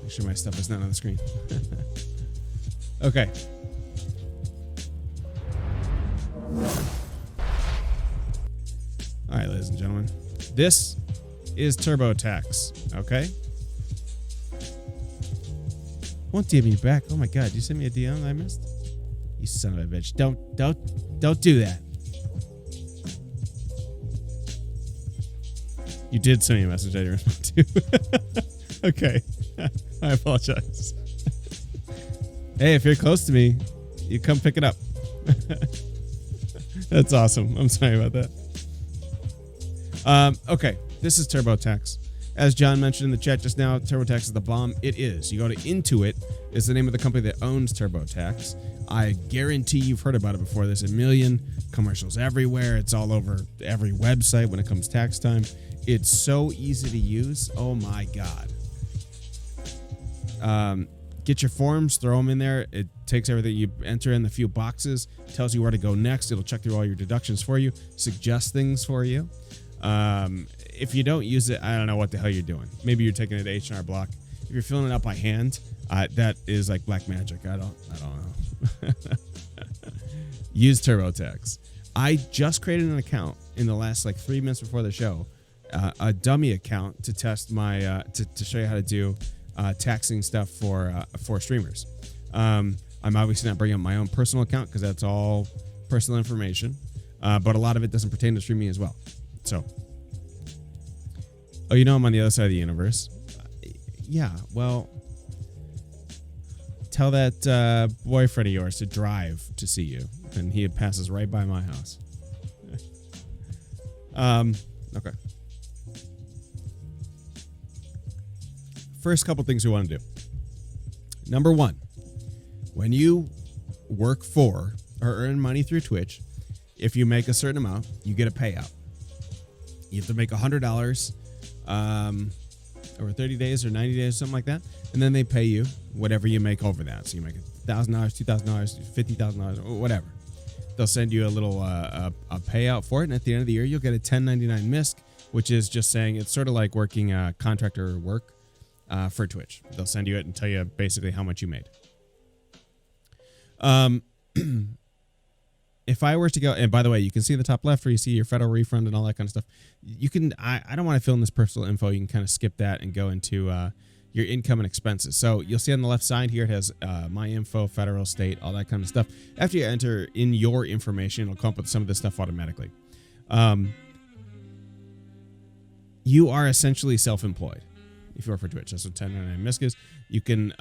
Make sure my stuff is not on the screen. Okay. All right, ladies and gentlemen. This is TurboTax, okay? Won't DM me back. Oh my God, you sent me a DM I missed? You son of a bitch. Don't do that. You did send me a message I didn't respond to. Okay. I apologize. Hey, if you're close to me, you come pick it up. That's awesome. I'm sorry about that. Okay, this is TurboTax. As John mentioned in the chat just now, TurboTax is the bomb. It is. You go to Intuit, is the name of the company that owns TurboTax. I guarantee you've heard about it before. There's a million commercials everywhere. It's all over every website when it comes tax time. It's so easy to use. Oh my God. Get your forms, throw them in there. It takes everything you enter in the few boxes, tells you where to go next. It'll check through all your deductions for you, suggest things for you. If you don't use it, I don't know what the hell you're doing. Maybe you're taking it to H&R Block. If you're filling it out by hand, that is like black magic. I don't know. Use TurboTax. I just created an account in the last 3 minutes before the show, a dummy account to test my to show you how to do taxing stuff for streamers. I'm obviously not bringing up my own personal account because that's all personal information, but a lot of it doesn't pertain to streaming as well. So, oh, I'm on the other side of the universe. Yeah, well, tell that boyfriend of yours to drive to see you, and he passes right by my house. Okay. First couple things we want to do. Number one, when you work for or earn money through Twitch, if you make a certain amount, you get a payout. You have to make $100 over 30 days or 90 days, something like that, and then they pay you whatever you make over that. So you make $1,000, $2,000, $50,000, or whatever. They'll send you a little a payout for it, and at the end of the year, you'll get a 1099 MISC, which is just saying it's sort of like working contractor work for Twitch. They'll send you it and tell you basically how much you made. If I were to go, and by the way, you can see the top left where you see your federal refund and all that kind of stuff. You can, I don't want to fill in this personal info. You can kind of skip that and go into your income and expenses. So you'll see on the left side here, it has my info, federal, state, all that kind of stuff. After you enter in your information, it'll come up with some of this stuff automatically. You are essentially self-employed if you work for Twitch. That's what 1099 MISC is. You can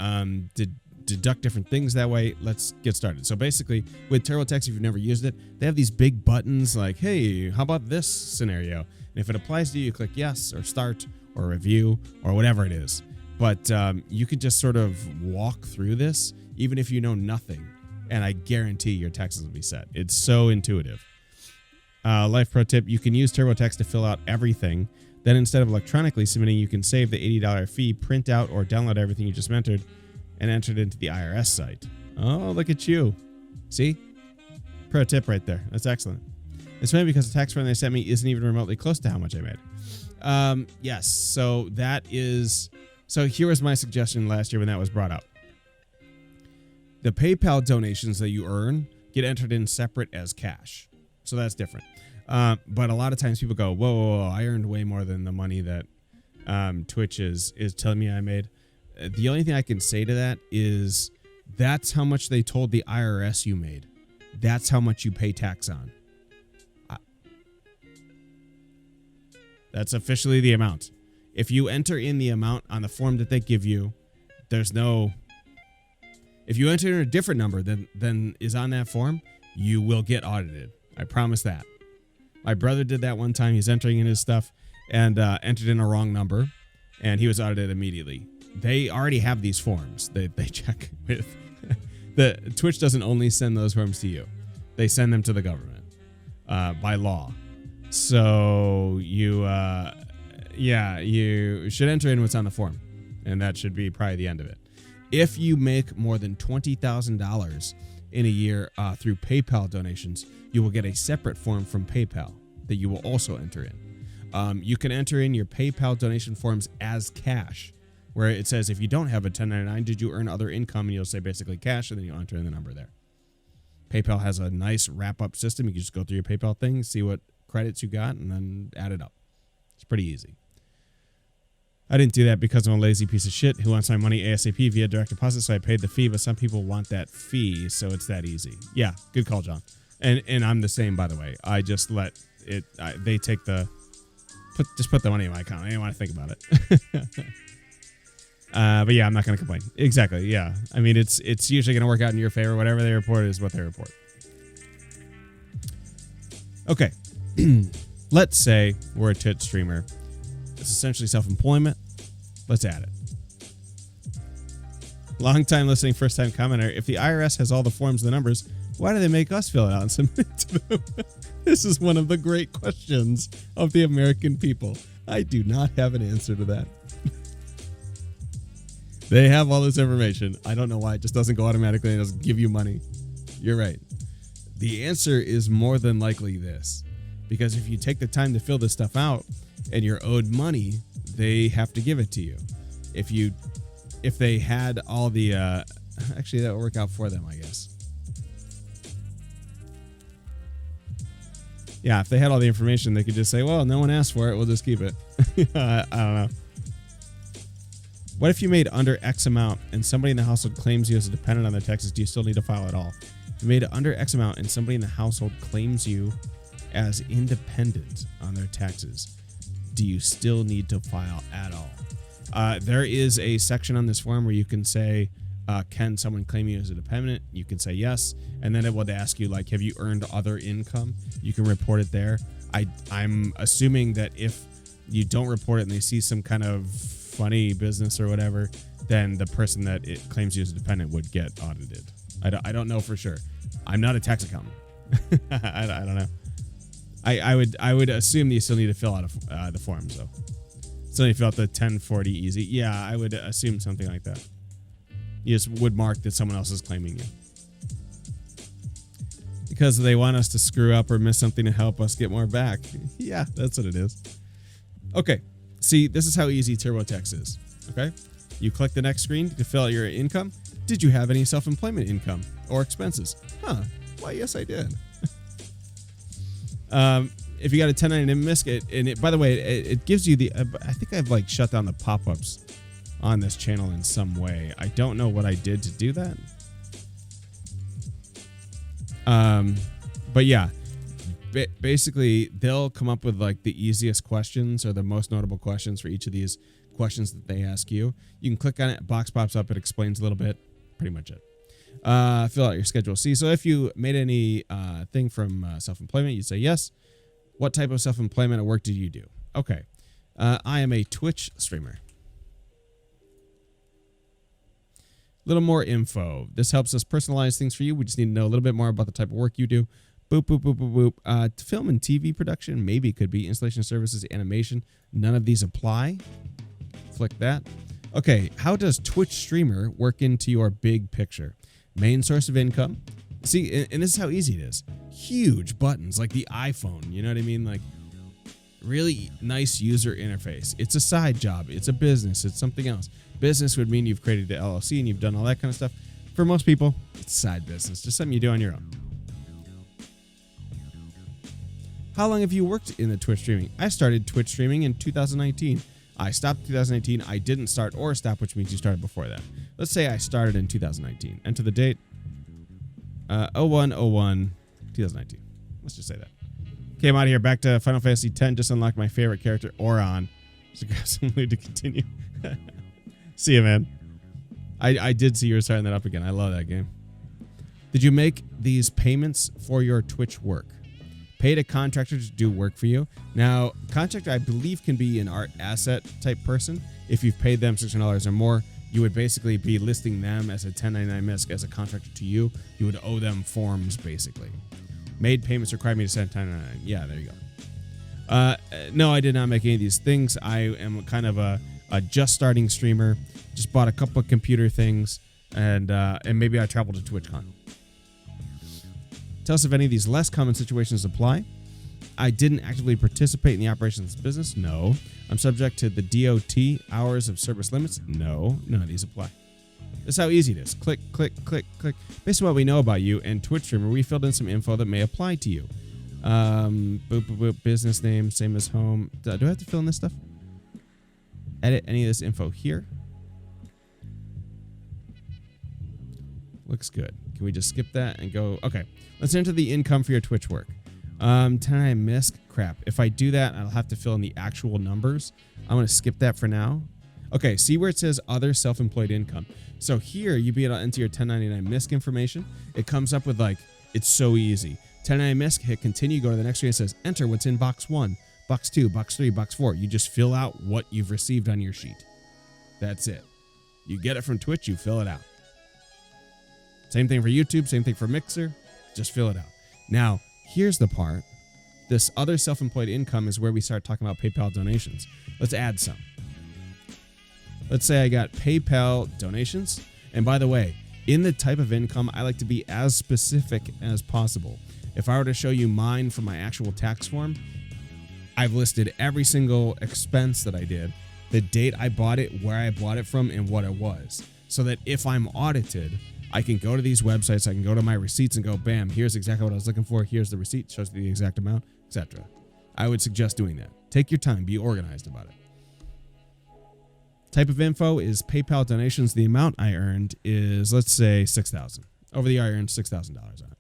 deduct different things that way. Let's get started. So basically, with TurboTax, if you've never used it, they have these big buttons like, hey, how about this scenario? And if it applies to you, you click yes or start or review or whatever it is. But you can just sort of walk through this, even if you know nothing, and I guarantee your taxes will be set. It's so intuitive. Life pro tip, you can use TurboTax to fill out everything. Then instead of electronically submitting, you can save the $80 fee, print out or download everything you just entered, and enter it into the IRS site. Oh, look at you. See? Pro tip right there. That's excellent. It's funny because the tax return they sent me isn't even remotely close to how much I made. Yes, so that is... So here was my suggestion last year when that was brought up. The PayPal donations that you earn get entered in separate as cash. So that's different. But a lot of times people go, whoa, I earned way more than the money that Twitch is telling me I made. The only thing I can say to that is that's how much they told the IRS you made. That's how much you pay tax on. That's officially the amount. If you enter in the amount on the form that they give you, there's no... If you enter in a different number than is on that form, you will get audited. I promise that. My brother did that one time. He's entering in his stuff and entered in a wrong number, and he was audited immediately. They already have these forms. They check with... The Twitch doesn't only send those forms to you. They send them to the government by law. So you should enter in what's on the form, and that should be probably the end of it. If you make more than $20,000 in a year through PayPal donations, you will get a separate form from PayPal that you will also enter in. You can enter in your PayPal donation forms as cash. where it says if you don't have a 1099, did you earn other income? And you'll say basically cash, and then you enter in the number there. PayPal has a nice wrap-up system. You can just go through your PayPal thing, see what credits you got, and then add it up. It's pretty easy. I didn't do that because I'm a lazy piece of shit who wants my money ASAP via direct deposit, so I paid the fee, but some people want that fee, so it's that easy. Yeah, good call, John. And I'm the same, by the way. I just let it, they take the, just put the money in my account. I didn't want to think about it. But yeah, I'm not going to complain. Exactly, yeah. I mean, it's usually going to work out in your favor. Whatever they report is what they report. Okay. Let's say we're a Twitch streamer. It's essentially self-employment. Let's add it. Long-time listening, first-time commenter. If the IRS has all the forms and the numbers, why do they make us fill it out and submit it to them? This is one of the great questions of the American people. I do not have an answer to that. They have all this information. I don't know why it just doesn't go automatically and doesn't give you money. You're right. The answer is more than likely this. Because if you take the time to fill this stuff out and you're owed money, they have to give it to you. If they had all the actually that would work out for them, I guess. Yeah, if they had all the information, they could just say, well, no one asked for it, we'll just keep it. I don't know. What if you made under X amount and somebody in the household claims you as a dependent on their taxes? Do you still need to file at all? If you made it under X amount and somebody in the household claims you as independent on their taxes, do you still need to file at all? There is a section on this form where you can say, can someone claim you as a dependent? You can say yes, and then it will ask you, like, have you earned other income? You can report it there. I'm assuming that if you don't report it and they see some kind of funny business or whatever, then the person that it claims you as a dependent would get audited. I don't know for sure. I'm not a tax accountant. I don't know. I would assume that you still need to fill out the forms though. Still need to fill out the 1040 easy. Yeah, I would assume something like that. You just would mark that someone else is claiming you. Because they want us to screw up or miss something to help us get more back. Yeah, that's what it is. Okay, see, this is how easy TurboTax is. Okay, you click the next screen to fill out your income. Did you have any self-employment income or expenses? Huh, why, yes, I did. If you got a 1099 MISC, and it, by the way, it gives you the, I think I've like shut down the pop-ups on this channel in some way. I don't know what I did to do that. But yeah, basically they'll come up with like the easiest questions or the most notable questions for each of these questions that they ask you. You can click on it, box pops up, it explains a little bit, pretty much it. Fill out your Schedule C. So if you made any thing from self-employment, you say yes. What type of self-employment or work did you do? Okay. I am a Twitch streamer. Little more info. This helps us personalize things for you. We just need to know a little bit more about the type of work you do. Boop, boop, boop, boop, boop. Film and TV production, maybe it could be. Installation services, animation. None of these apply. Click that. Okay, how does Twitch streamer work into your big picture? Main source of income. See, and this is how easy it is. Huge buttons, like the iPhone. You know what I mean? Like, really nice user interface. It's a side job. It's a business. It's something else. Business would mean you've created the LLC and you've done all that kind of stuff. For most people, it's side business. Just something you do on your own. How long have you worked in the Twitch streaming? I started Twitch streaming in 2019. I stopped in 2018. I didn't start or stop, which means you started before that. Let's say I started in 2019. Enter the date. 01/01/2019. Let's just say that. Came out of here, back to Final Fantasy X. Just unlocked my favorite character, Oron. Just grab some loot to continue. See ya, man. I did see you were starting that up again. I love that game. Did you make these payments for your Twitch work? Paid a contractor to do work for you. Now, contractor, I believe, can be an art asset type person. If you've paid them $600 or more, you would basically be listing them as a 1099 MISC as a contractor to you. You would owe them forms, basically. Made payments required me to send 1099. Yeah, there you go. No, I did not make any of these things. I am kind of a just starting streamer. Just bought a couple of computer things, and maybe I traveled to TwitchCon. Tell us if any of these less common situations apply. I didn't actively participate in the operations of this business. No. I'm subject to the DOT hours of service limits. No. None of these apply. That's how easy it is. Click, click, click, click. Based on what we know about you and Twitch streamer, we filled in some info that may apply to you. Boop, boop, boop. Business name, same as home. Do I have to fill in this stuff? Edit any of this info here. Looks good. Can we just skip that and go? Okay. Let's enter the income for your Twitch work. 1099 MISC. Crap. If I do that, I'll have to fill in the actual numbers. I'm going to skip that for now. Okay. See where it says other self-employed income. So here you'd be able to enter your 1099 MISC information. It comes up with like, it's so easy. 1099 MISC, hit continue, go to the next screen. It says enter what's in box 1, box 2, box 3, box 4. You just fill out what you've received on your sheet. That's it. You get it from Twitch, you fill it out. Same thing for YouTube, same thing for Mixer. Just fill it out. Now, here's the part. This other self-employed income is where we start talking about PayPal donations. Let's add some. Let's say I got PayPal donations. And by the way, in the type of income, I like to be as specific as possible. If I were to show you mine for my actual tax form, I've listed every single expense that I did, the date I bought it, where I bought it from, and what it was. So that if I'm audited, I can go to these websites, I can go to my receipts and go, bam, here's exactly what I was looking for. Here's the receipt, shows the exact amount, etc. I would suggest doing that. Take your time, be organized about it. Type of info is PayPal donations. The amount I earned is, let's say, $6,000. Over the year, I earned $6,000 on it.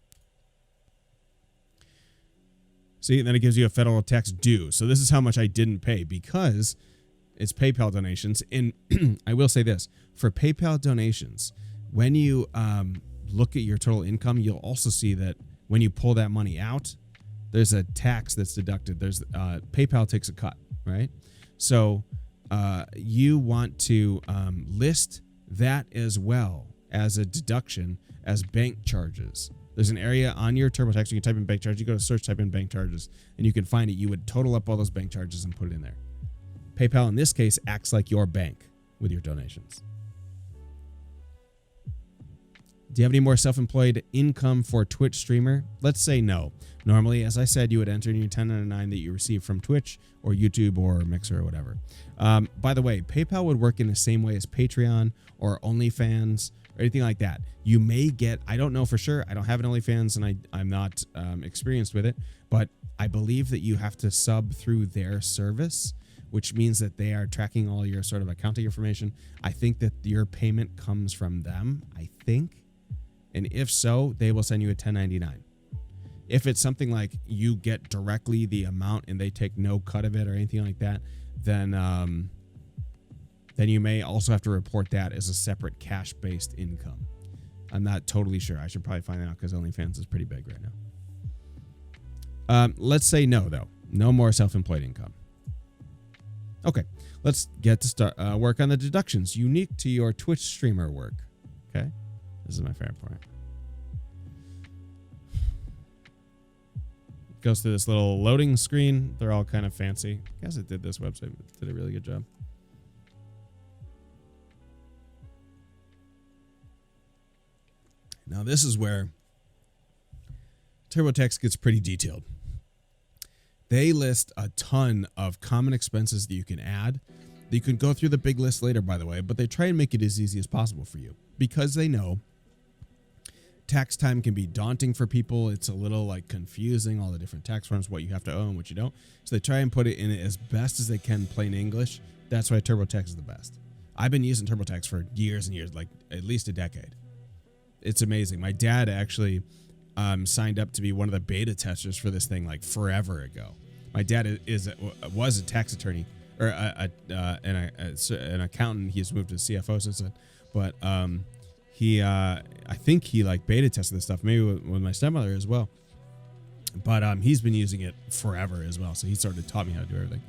See, then it gives you a federal tax due. So this is how much I didn't pay because it's PayPal donations. And I will say this, for PayPal donations, when you look at your total income, you'll also see that when you pull that money out, there's a tax that's deducted. There's PayPal takes a cut, right? So you want to list that as well as a deduction as bank charges. There's an area on your TurboTax. You can type in bank charge. You go to search, type in bank charges, and you can find it. You would total up all those bank charges and put it in there. PayPal, in this case, acts like your bank with your donations. Do you have any more self-employed income for Twitch streamer? Let's say no. Normally, as I said, you would enter in your 1099 that you receive from Twitch or YouTube or Mixer or whatever. By the way, PayPal would work in the same way as Patreon or OnlyFans or anything like that. You may get, I don't know for sure, I don't have an OnlyFans and I'm not experienced with it, but I believe that you have to sub through their service, which means that they are tracking all your sort of accounting information. I think that your payment comes from them, I think. And if so, they will send you a 1099. If it's something like you get directly the amount and they take no cut of it or anything like that, then you may also have to report that as a separate cash-based income. I'm not totally sure. I should probably find that out because OnlyFans is pretty big right now. Let's say no, though. No more self-employed income. Okay, let's get to start work on the deductions unique to your Twitch streamer work. Okay, this is my favorite part. Goes through this little loading screen. They're all kind of fancy. I guess it did this website. It did a really good job. Now this is where TurboTax gets pretty detailed. They list a ton of common expenses that you can add. You can go through the big list later, by the way, but they try and make it as easy as possible for you because they know tax time can be daunting for people. It's a little like confusing, all the different tax forms, what you have to owe and what you don't. So they try and put it in as best as they can, plain English. That's why TurboTax is the best. I've been using TurboTax for years and years, like at least a decade. It's amazing. My dad actually signed up to be one of the beta testers for this thing like forever ago. My dad was a tax attorney or an accountant. He's moved to CFO since then, but I think he like beta tested this stuff, maybe with my stepmother as well. But he's been using it forever as well, so he sort of taught me how to do everything.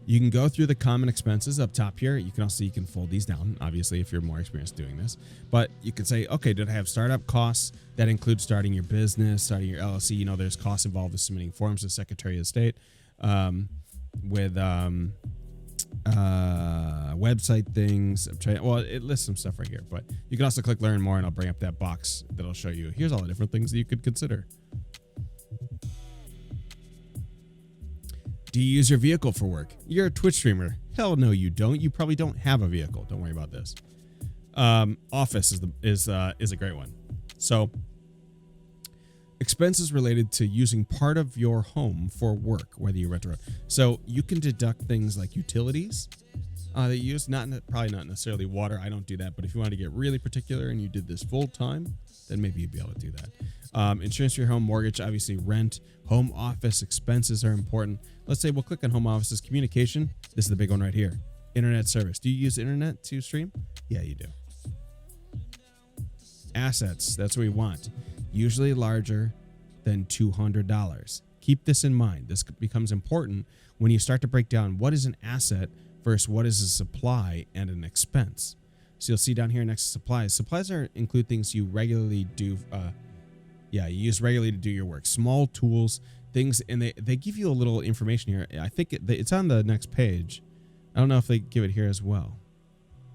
You can go through the common expenses up top here. You can fold these down, obviously, if you're more experienced doing this. But you can say, okay, did I have startup costs? That includes starting your business, starting your LLC. You know, there's costs involved with submitting forms to the Secretary of State, with website things. Well, it lists some stuff right here, but you can also click learn more and I'll bring up that box that'll show you, here's all the different things that you could consider. Do you use your vehicle for work? You're a Twitch streamer. Hell no, you don't. You probably don't have a vehicle. Don't worry about this. Office is a great one. So expenses related to using part of your home for work, whether you rent or own. So you can deduct things like utilities that you use, probably not necessarily water. I don't do that, but if you want to get really particular and you did this full time, then maybe you'd be able to do that. Insurance for your home, mortgage, obviously rent, home office expenses are important. Let's say we'll click on home offices, communication. This is the big one right here. Internet service. Do you use internet to stream? Yeah, you do. Assets, that's what we want. Usually larger than $200. Keep this in mind. This becomes important when you start to break down what is an asset versus what is a supply and an expense. So you'll see down here next to supplies. Supplies include things you regularly do. You use regularly to do your work. Small tools, things, and they give you a little information here. I think it's on the next page. I don't know if they give it here as well.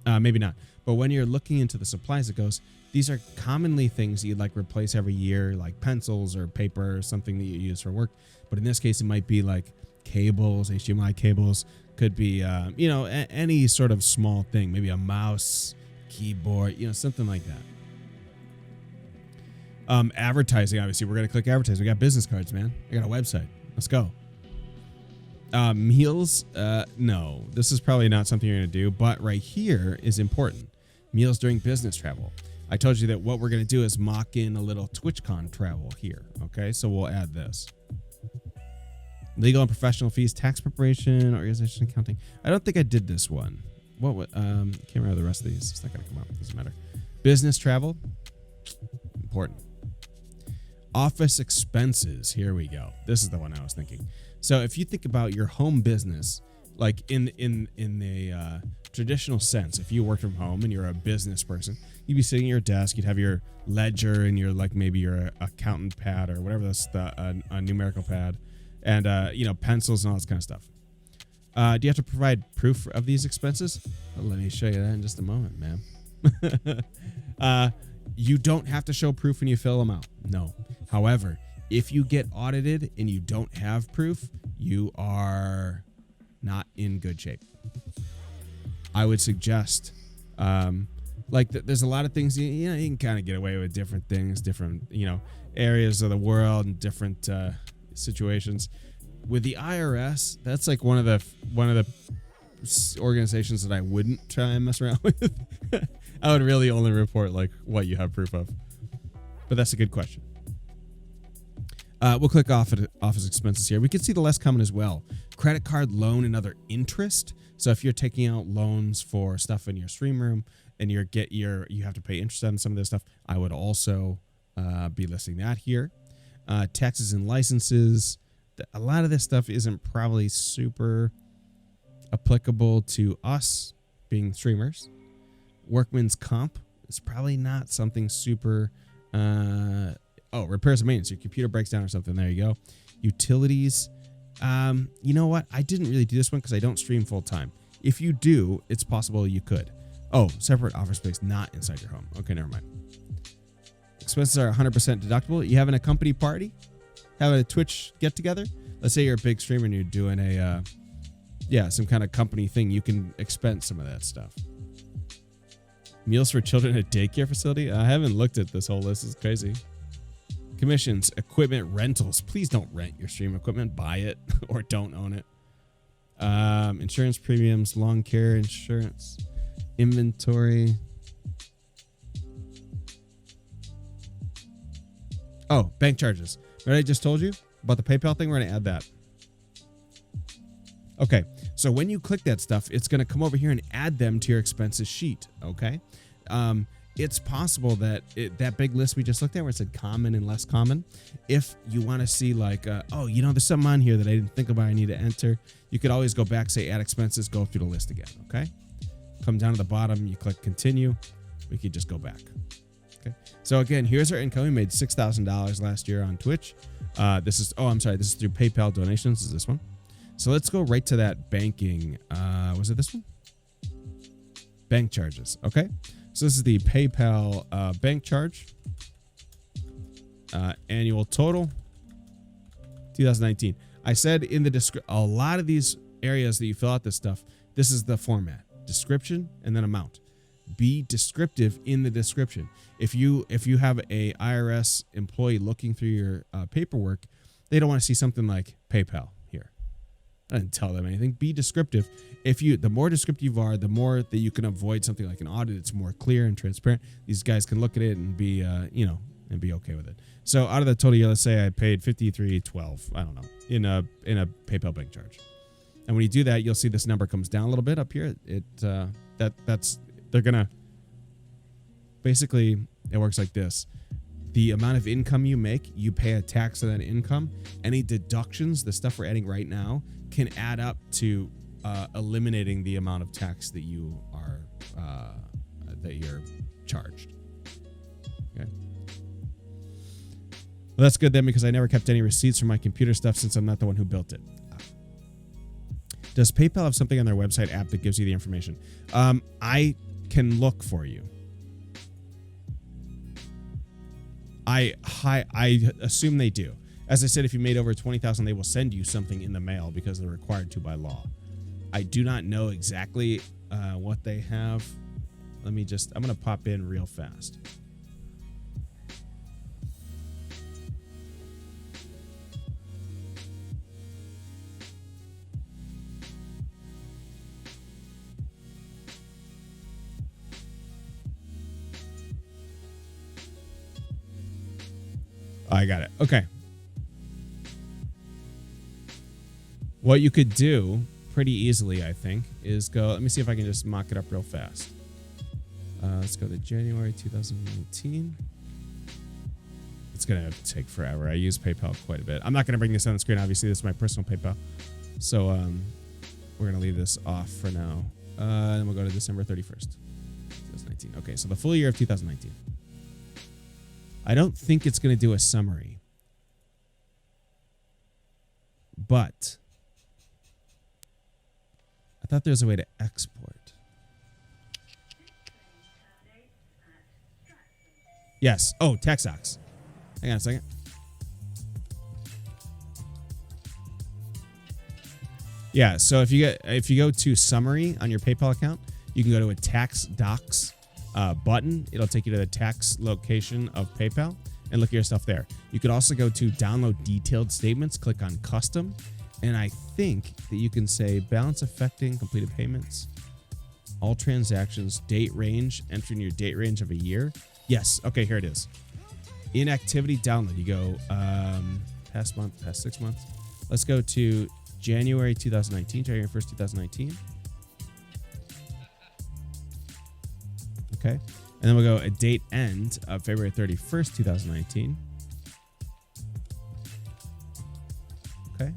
Maybe not. But when you're looking into the supplies, it goes, these are commonly things you'd like replace every year, like pencils or paper or something that you use for work. But in this case, it might be like cables, HDMI cables. Could be, any sort of small thing, maybe a mouse, keyboard, something like that. Advertising, obviously, we're going to click advertising. We got business cards, man. I got a website. Let's go. Meals, no, this is probably not something you're going to do, but right here is important. Meals during business travel. I told you that what we're going to do is mock in a little TwitchCon travel here. Okay, so we'll add this. Legal and professional fees, tax preparation, organization accounting. I don't think I did this one. Can't remember the rest of these. It's not going to come up. Doesn't matter. Business travel, important. Office expenses. Here we go. This is the one I was thinking. So if you think about your home business, like in the traditional sense, if you work from home and you're a business person, you'd be sitting at your desk, you'd have your ledger and maybe your accountant pad or whatever that's a numerical pad, and pencils and all this kind of stuff. Do you have to provide proof of these expenses? Well, let me show you that in just a moment, ma'am. You don't have to show proof when you fill them out. No. However, if you get audited and you don't have proof, you are not in good shape. I would suggest, there's a lot of things, you can kind of get away with different things, different, areas of the world and different situations. With the IRS, that's like one of the organizations that I wouldn't try and mess around with. I would really only report like what you have proof of. But that's a good question. We'll click office expenses here. We can see the less common as well. Credit card, loan, and other interest. So if you're taking out loans for stuff in your stream room and you have to pay interest on some of this stuff, I would also be listing that here. Taxes and licenses. A lot of this stuff isn't probably super applicable to us being streamers. Workman's comp is probably not something super. Repairs and maintenance. Your computer breaks down or something. There you go. Utilities. You know what? I didn't really do this one because I don't stream full time. If you do, it's possible you could. Oh, separate office space, not inside your home. Okay, never mind. Expenses are 100% deductible. You having a company party? Having a Twitch get together? Let's say you're a big streamer and you're doing some kind of company thing. You can expense some of that stuff. Meals for children at a daycare facility. I haven't looked at this whole list. It's crazy. Commissions, equipment rentals. Please don't rent your stream equipment. Buy it or don't own it. Insurance premiums, lawn care insurance, inventory. Oh, bank charges. Remember I just told you about the PayPal thing? We're going to add that. Okay, so when you click that stuff, it's going to come over here and add them to your expenses sheet, okay? It's possible that that big list we just looked at where it said common and less common, if you want to see like, there's something on here that I didn't think about I need to enter, you could always go back, say add expenses, go through the list again, okay? Come down to the bottom, you click continue, we could just go back. Okay, so again, here's our income. We made $6,000 last year on Twitch. This is through PayPal donations. Is this one? So let's go right to that banking. Was it this one? Bank charges. Okay. So this is the PayPal bank charge. Annual total 2019. I said in the a lot of these areas that you fill out this stuff, this is the format: description and then amount. Be descriptive in the description. If you have a IRS employee looking through your paperwork, they don't want to see something like PayPal here. I didn't tell them anything. Be descriptive. The more descriptive you are, the more that you can avoid something like an audit. It's more clear and transparent. These guys can look at it and be and be okay with it. So out of the total year, let's say I paid $53.12. I don't know, in a PayPal bank charge. And when you do that, you'll see this number comes down a little bit up here. They're gonna basically, it works like this. The amount of income you make, you pay a tax on that income. Any deductions, the stuff we're adding right now, can add up to eliminating the amount of tax that you are that you're charged. Okay. Well, that's good then, because I never kept any receipts for my computer stuff since I'm not the one who built it. Does PayPal have something on their website app that gives you the information? I can look for you. I assume they do. As I said, if you made over 20,000, they will send you something in the mail because they're required to by law. I do not know exactly what they have. I'm going to pop in real fast. I got it. Okay. What you could do pretty easily, I think, is go. Let me see if I can just mock it up real fast. Let's go to January 2019. It's going to take forever. I use PayPal quite a bit. I'm not going to bring this on the screen. Obviously, this is my personal PayPal. So we're going to leave this off for now. Then we'll go to December 31st, 2019. Okay, so the full year of 2019. I don't think it's going to do a summary, but I thought there was a way to export. Yes. Oh, TurboTax. Hang on a second. Yeah. So if you go to summary on your PayPal account, you can go to a tax docs button. It'll take you to the tax location of PayPal and look at your stuff there. You could also go to download detailed statements, click on custom, and I think that you can say balance affecting completed payments, all transactions, date range, entering your date range of a year. Yes. Okay, here it is. Inactivity download. You go past month, past 6 months. Let's go to January 2019, January 1st, 2019. Okay. And then we'll go a date end of February 31st, 2019. Okay.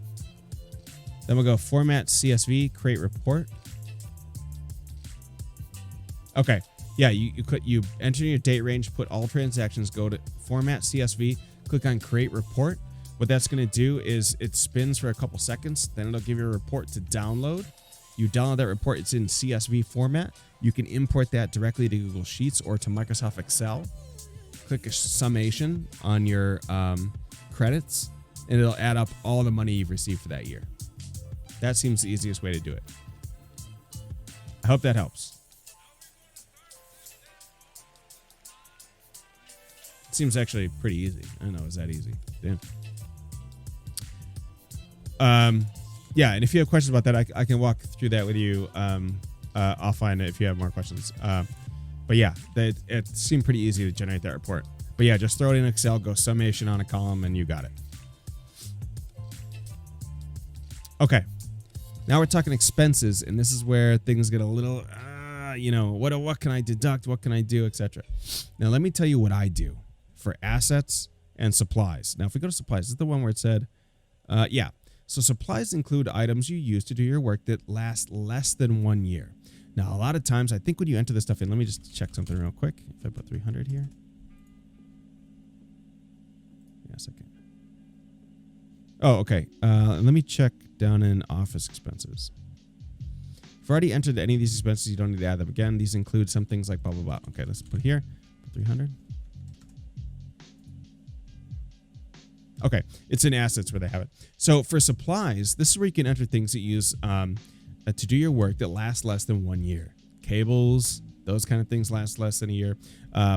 Then we'll go format CSV, create report. Okay. Yeah, you enter your date range, put all transactions, go to format CSV, click on create report. What that's going to do is it spins for a couple seconds, then it'll give you a report to download. You download that report, it's in CSV format. You can import that directly to Google Sheets or to Microsoft Excel. Click a summation on your credits, and it'll add up all the money you've received for that year. That seems the easiest way to do it. I hope that helps. It seems actually pretty easy. I don't know, is that easy? Damn. Yeah, and if you have questions about that, I can walk through that with you offline if you have more questions. But yeah, it seemed pretty easy to generate that report. But yeah, just throw it in Excel, go summation on a column, and you got it. Okay, now we're talking expenses, and this is where things get a little, what can I deduct? What can I do, etc. Now, let me tell you what I do for assets and supplies. Now, if we go to supplies, this is the one where it said, yeah. So supplies include items you use to do your work that last less than 1 year. Now, a lot of times, I think when you enter this stuff in, let me just check something real quick. If I put 300 here. Yeah, a second. Oh, okay. Let me check down in office expenses. If I've already entered any of these expenses, you don't need to add them again. These include some things like blah, blah, blah. Okay, let's put here. Put 300. Okay, it's in assets where they have it. So for supplies, this is where you can enter things that you use to do your work that last less than 1 year. Cables, those kind of things last less than a year.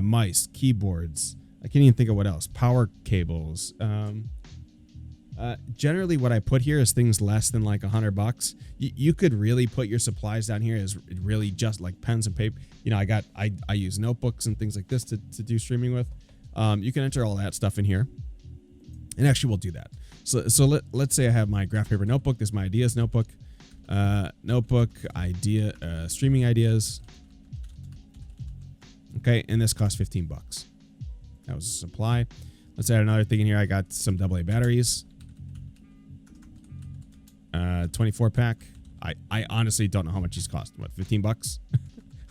Mice, keyboards. I can't even think of what else. Power cables. Generally, what I put here is things less than like $100. You could really put your supplies down here as really just like pens and paper. You know, I use notebooks and things like this to do streaming with. You can enter all that stuff in here, and actually we'll do that. So let's say I have my graph paper notebook. This is my ideas notebook. Streaming ideas. Okay, and this costs $15. That was a supply. Let's add another thing in here. I got some AA batteries. 24 pack. I honestly don't know how much these cost. What, $15?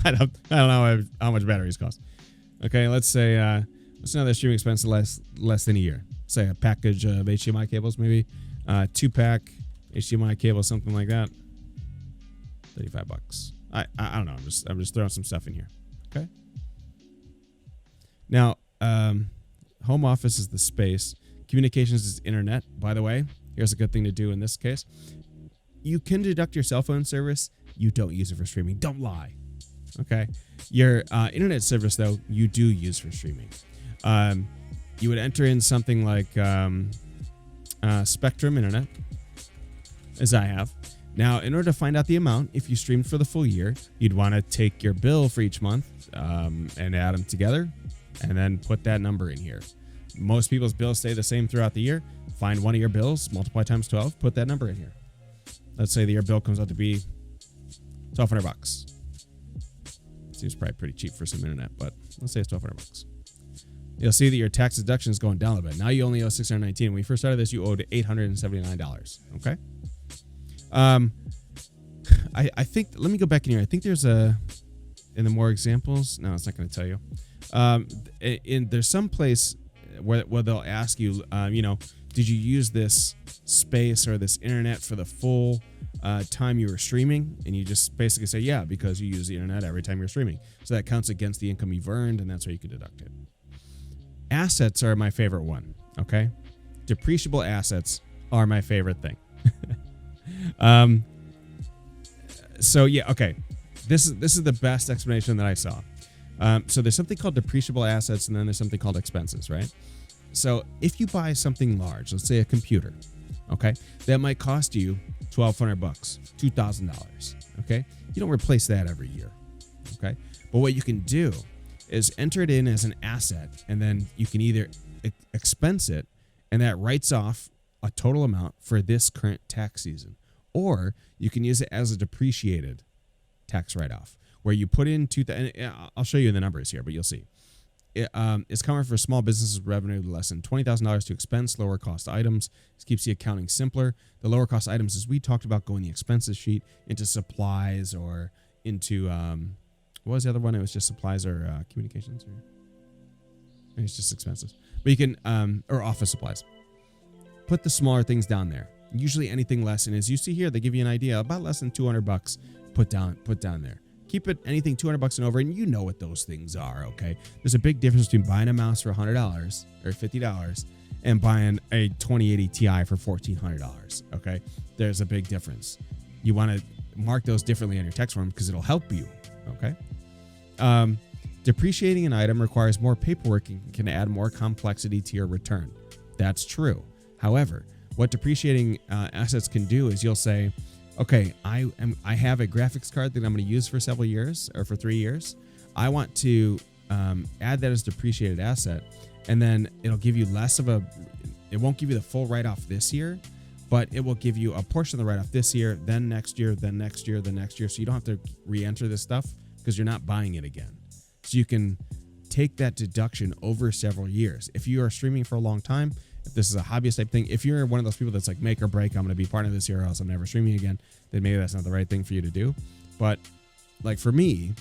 I don't know how much batteries cost. Okay, let's say what's another streaming expense less than a year? Say a package of HDMI cables, maybe 2-pack HDMI cable, something like that. $35. I don't know. I'm just throwing some stuff in here. Okay. Now, home office is the space. Communications is internet. By the way, here's a good thing to do in this case. You can deduct your cell phone service. You don't use it for streaming. Don't lie. Okay. Your internet service, though, you do use for streaming. You would enter in something like Spectrum Internet, as I have. Now, in order to find out the amount, if you streamed for the full year, you'd want to take your bill for each month and add them together and then put that number in here. Most people's bills stay the same throughout the year. Find one of your bills, multiply times 12, put that number in here. Let's say the year bill comes out to be $1,200. Seems probably pretty cheap for some internet, but let's say it's $1,200. You'll see that your tax deduction is going down a bit. Now you only owe $619. When we first started this, you owed $879. Okay. I think, let me go back in here. I think there's in the more examples. No, it's not going to tell you. There's some place where they'll ask you, did you use this space or this internet for the full time you were streaming? And you just basically say, yeah, because you use the internet every time you're streaming. So that counts against the income you've earned, and that's where you can deduct it. Assets are my favorite one. Okay. Depreciable assets are my favorite thing. So yeah, okay. This is the best explanation that I saw. So there's something called depreciable assets, and then there's something called expenses, right? So if you buy something large, let's say a computer, okay, that might cost you $1,200, $2,000, okay? You don't replace that every year, okay? But what you can do is enter it in as an asset, and then you can either expense it, and that writes off a total amount for this current tax season, or you can use it as a depreciated tax write-off, where you put in I'll show you the numbers here, but you'll see. It's common for small businesses with revenue less than $20,000 to expense lower cost items. This keeps the accounting simpler. The lower cost items, as we talked about, go in the expenses sheet into supplies or into what was the other one? It was just supplies or communications, or maybe it's just expenses. But you can or office supplies. Put the smaller things down there. Usually anything less, and as you see here, they give you an idea about less than $200. Put down there. Keep it anything $200 and over, and you know what those things are, okay? There's a big difference between buying a mouse for $100 or $50 and buying a 2080 Ti for $1,400, okay? There's a big difference. You want to mark those differently on your tax form because it'll help you, okay? Depreciating an item requires more paperwork and can add more complexity to your return. That's true. However, what depreciating assets can do is you'll say, okay, I have a graphics card that I'm going to use for several years or for 3 years. I want to add that as depreciated asset, and then it'll give you it won't give you the full write-off this year, but it will give you a portion of the write-off this year, then next year, then next year, then next year. So you don't have to re-enter this stuff because you're not buying it again. So you can take that deduction over several years. If you are streaming for a long time, if this is a hobbyist type thing, if you're one of those people that's like make or break, I'm going to be part of this year or else I'm never streaming again, then maybe that's not the right thing for you to do. But like for me,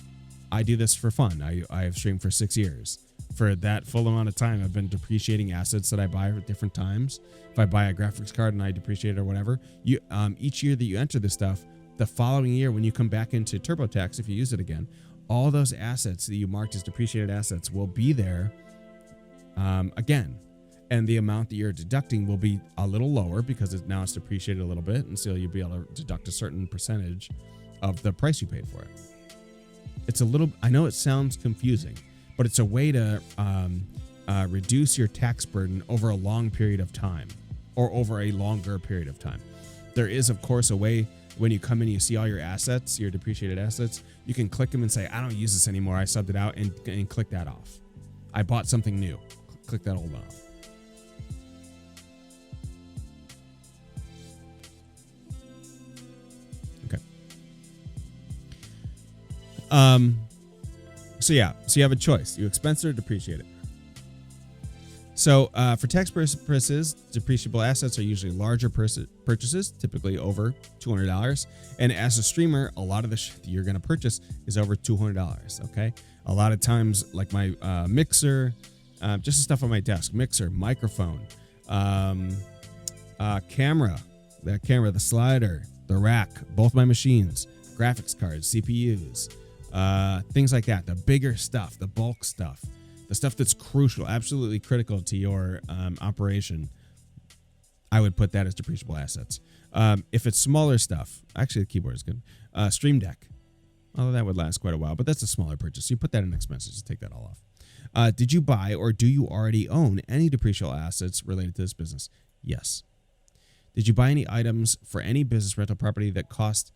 I do this for fun. I have streamed for 6 years. For that full amount of time, I've been depreciating assets that I buy at different times. If I buy a graphics card and I depreciate it or whatever, each year that you enter this stuff, the following year when you come back into TurboTax, if you use it again, all those assets that you marked as depreciated assets will be there again. and the amount that you're deducting will be a little lower because now it's depreciated a little bit, and so you'll be able to deduct a certain percentage of the price you paid for it. It's a little, I know it sounds confusing, but it's a way to reduce your tax burden over a long period of time, or over a longer period of time. There is, of course, a way when you come in, you see all your assets, your depreciated assets, you can click them and say, I don't use this anymore. I subbed it out, and click that off. I bought something new. Click that old one off. Okay. So you have a choice. You expense it or depreciate it. So for tax purposes, depreciable assets are usually larger purchases, typically over $200. And as a streamer, a lot of the shit that you're going to purchase is over $200. Okay. A lot of times, like my mixer, just the stuff on my desk, mixer, microphone, camera, the slider, the rack, both my machines, graphics cards, CPUs, things like that. The bigger stuff, the bulk stuff. The stuff that's crucial, absolutely critical to your operation, I would put that as depreciable assets. If it's smaller stuff, actually the keyboard is good. Stream Deck, although that would last quite a while, but that's a smaller purchase. So you put that in expenses, just take that all off. Did you buy or do you already own any depreciable assets related to this business? Yes. Did you buy any items for any business rental property that cost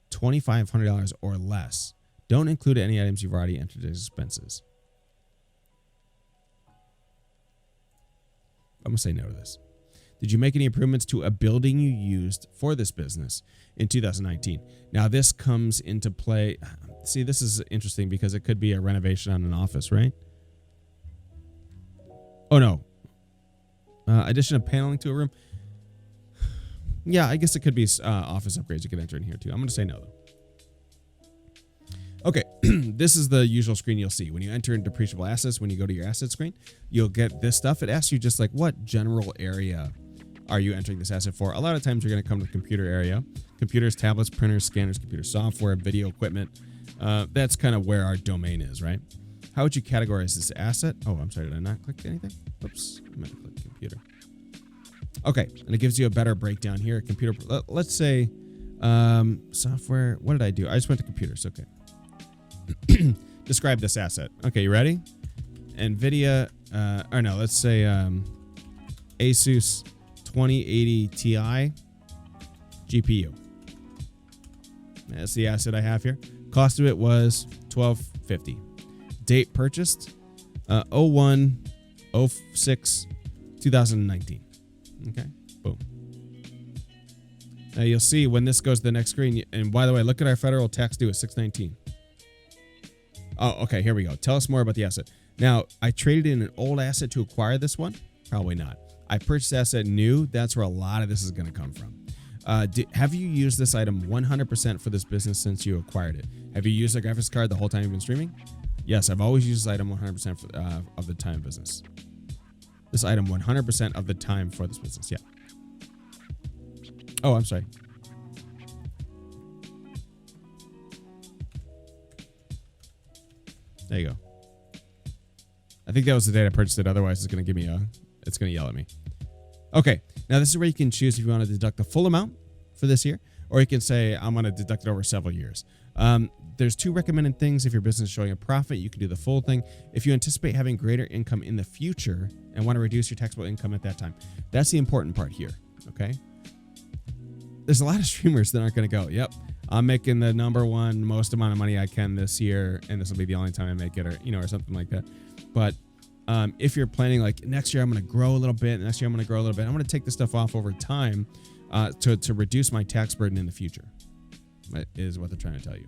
$2,500 or less? Don't include any items you've already entered as expenses. I'm going to say no to this. Did you make any improvements to a building you used for this business in 2019? Now, this comes into play. See, this is interesting because it could be a renovation on an office, right? Oh, no. Addition of paneling to a room. Yeah, I guess it could be office upgrades you could enter in here, too. I'm going to say no, though. Okay, this is the usual screen you'll see. When you enter in depreciable assets, when you go to your asset screen, you'll get this stuff. It asks you just like, what general area are you entering this asset for? A lot of times you're going to come to the computer area. Computers, tablets, printers, scanners, computer software, video equipment. That's kind of where our domain is, right? How would you categorize this asset? Oh, I'm sorry, did I not click anything? Oops, I meant to click computer. Okay, and it gives you a better breakdown here. Computer, let's say software. What did I do? I just went to computers, okay. Describe this asset. Okay, you ready? NVIDIA, or no, let's say Asus 2080 Ti GPU. That's the asset I have here. Cost of it was $1,250. Date purchased 01/06/2019. Okay, boom. Now you'll see when this goes to the next screen. And by the way, look at our federal tax due at $619. Oh, okay, here we go. Tell us more about the asset. Now, I traded in an old asset to acquire this one? Probably not. I purchased asset new. That's where a lot of this is going to come from. Have you used this item 100% for this business since you acquired it? Have you used a graphics card the whole time you've been streaming? Yes, I've always used this item 100% of the time of business. This item 100% of the time for this business, yeah. Oh, I'm sorry. There you go. I think that was the date I purchased it. Otherwise, it's going to give me it's going to yell at me. Okay. Now, this is where you can choose if you want to deduct the full amount for this year, or you can say, I'm going to deduct it over several years. There's two recommended things. If your business is showing a profit, you can do the full thing. If you anticipate having greater income in the future and want to reduce your taxable income at that time, that's the important part here. Okay. There's a lot of streamers that aren't going to go, yep, I'm making the number one most amount of money I can this year, and this will be the only time I make it, or or something like that. But if you're planning like next year I'm going to grow a little bit, next year I'm going to grow a little bit, I'm going to take this stuff off over time to reduce my tax burden in the future. Is what they're trying to tell you.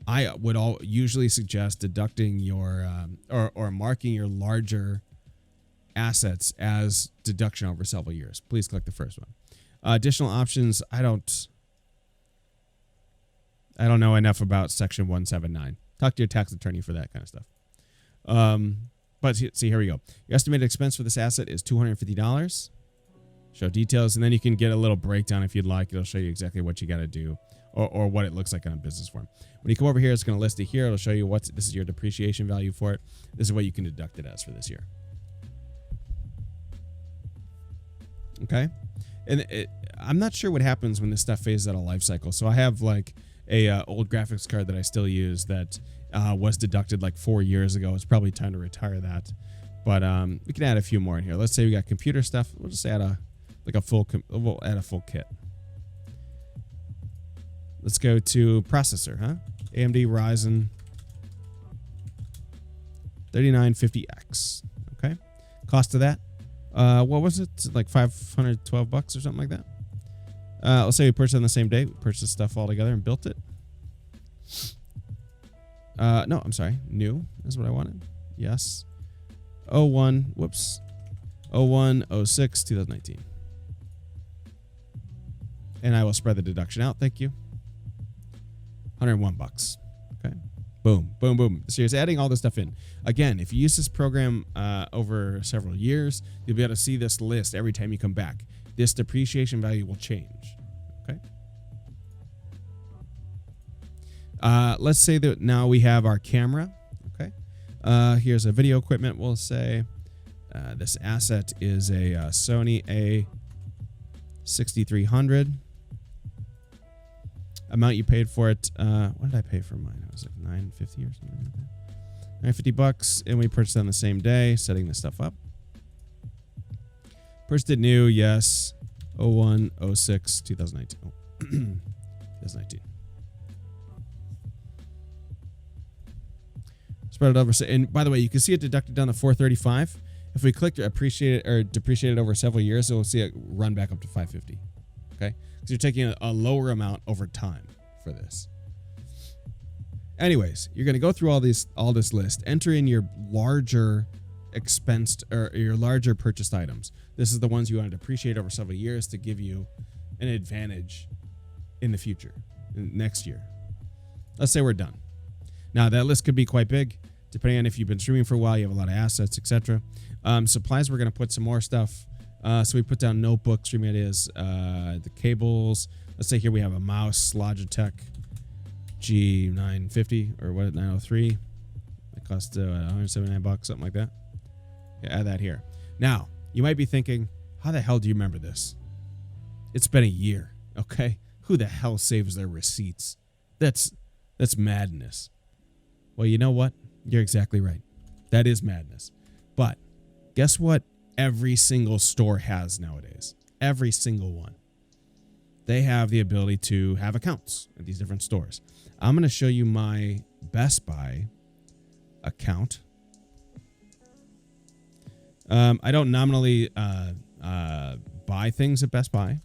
I would usually suggest deducting your or marking your larger assets as deduction over several years. Please click the first one. Additional options. I don't know enough about Section 179. Talk to your tax attorney for that kind of stuff. But see, here we go. Your estimated expense for this asset is $250. Show details, and then you can get a little breakdown if you'd like. It'll show you exactly what you got to do or what it looks like on a business form. When you come over here, it's going to list it here. It'll show you this is your depreciation value for it. This is what you can deduct it as for this year. Okay. And I'm not sure what happens when this stuff phases out of life cycle. So I have like a old graphics card that I still use that was deducted like 4 years ago. It's probably time to retire that. But we can add a few more in here. Let's say we got computer stuff. We'll just add we'll add a full kit. Let's go to processor, huh? AMD Ryzen 3950X. Okay. Cost of that. What was it? Like $512 or something like that. Let's say we purchased on the same day. We purchased stuff all together and built it. No, I'm sorry. New is what I wanted. Yes. 01/06 2019. And I will spread the deduction out. Thank you. $101. Okay. Boom, boom, boom. So it's adding all this stuff in. Again, if you use this program over several years, you'll be able to see this list every time you come back. This depreciation value will change. Okay. Let's say that now we have our camera. Okay. Here's a video equipment. We'll say this asset is a Sony A6300. Amount you paid for it. What did I pay for mine? It was like $950 or something like that. $950, and we purchased it on the same day, setting this stuff up. Purchased it new, yes. 01/06 2019. Oh, 2019. Spread it over. And by the way, you can see it deducted down to 435. If we click appreciate it or depreciate it over several years, we'll see it run back up to 550. Okay, because you're taking a lower amount over time for this. Anyways, you're going to go through all this list, enter in your larger expensed or your larger purchased items. This is the ones you want to depreciate over several years to give you an advantage in the future, next year. Let's say we're done. Now that list could be quite big, depending on if you've been streaming for a while, you have a lot of assets, etc. Supplies, we're going to put some more stuff. So we put down notebook, streaming ideas, the cables. Let's say here we have a mouse, Logitech G950 or what, 903. It cost $179, something like that. Yeah, add that here. Now, you might be thinking, how the hell do you remember this? It's been a year, okay? Who the hell saves their receipts? That's madness. Well, you know what? You're exactly right. That is madness. But guess what every single store has nowadays? Every single one. They have the ability to have accounts at these different stores. I'm going to show you my Best Buy account. I don't nominally buy things at Best Buy.